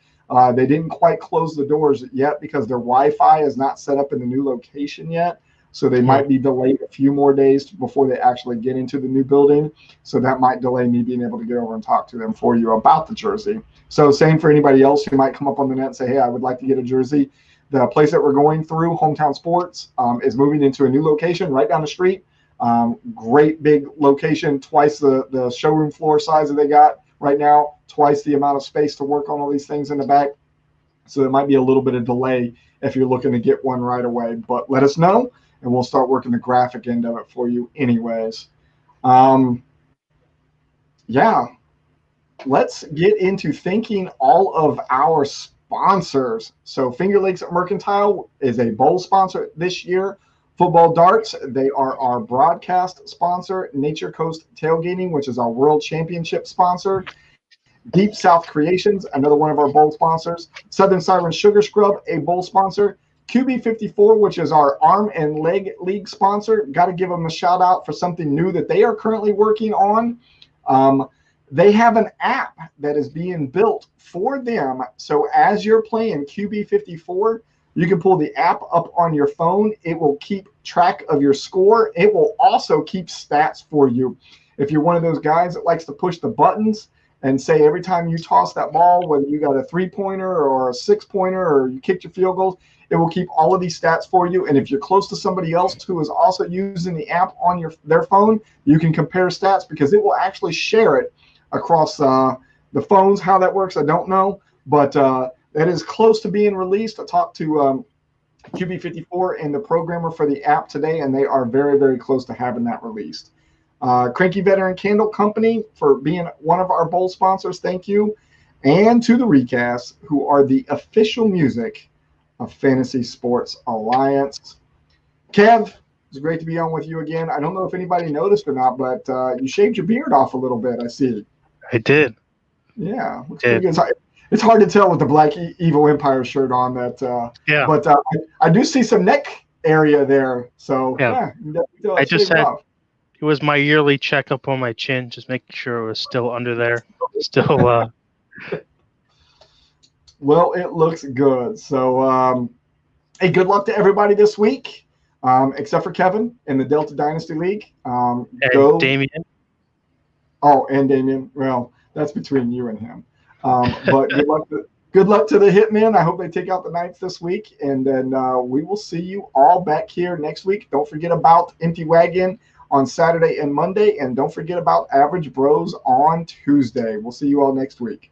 They didn't quite close the doors yet because their Wi-Fi is not set up in the new location yet. So they might be delayed a few more days before they actually get into the new building. So that might delay me being able to get over and talk to them for you about the jersey. So same for anybody else who might come up on the net and say, hey, I would like to get a jersey. The place that we're going through, Hometown Sports, is moving into a new location right down the street. Great big location, twice the showroom floor size that they got right now, twice the amount of space to work on all these things in the back. So there might be a little bit of delay if you're looking to get one right away. But let us know, and we'll start working the graphic end of it for you anyways. Yeah, let's get into thanking all of our sponsors. So Finger Lakes Mercantile is a bowl sponsor this year. Football Darts, they are our broadcast sponsor. Nature Coast Tailgating, which is our World Championship sponsor. Deep South Creations, another one of our bowl sponsors. Southern Siren Sugar Scrub, a bowl sponsor. QB54, which is our arm and leg league sponsor. Got to give them a shout out for something new that they are currently working on. They have an app that is being built for them. So as you're playing QB54, you can pull the app up on your phone. It will keep track of your score. It will also keep stats for you. If you're one of those guys that likes to push the buttons and say every time you toss that ball, whether you got a 3-pointer or a 6-pointer or you kicked your field goals, it will keep all of these stats for you. And if you're close to somebody else who is also using the app on their phone, you can compare stats because it will actually share it across the phones. How that works, I don't know, but that is close to being released. I talked to QB54 and the programmer for the app today, and they are very, very close to having that released. Cranky Veteran Candle Company for being one of our bowl sponsors, thank you. And to the Recast, who are the official music of Fantasy Sports Alliance. Kev, it's great to be on with you again. I don't know if anybody noticed or not, but you shaved your beard off a little bit, I see. I did. Yeah, looks pretty good. It's hard to tell with the Black Evil Empire shirt on that. Yeah. But I do see some neck area there. So, yeah you can definitely tell I just shaved had, off. it was my yearly checkup on my chin, just making sure it was still under there. Still. Well, it looks good. So, hey, good luck to everybody this week, except for Kevin in the Delta Dynasty League. And Go. Damien. Oh, and Damien. Well, that's between you and him. But good luck to the Hitmen. I hope they take out the Knights this week. And then we will see you all back here next week. Don't forget about Empty Wagon on Saturday and Monday. And don't forget about Average Bros on Tuesday. We'll see you all next week.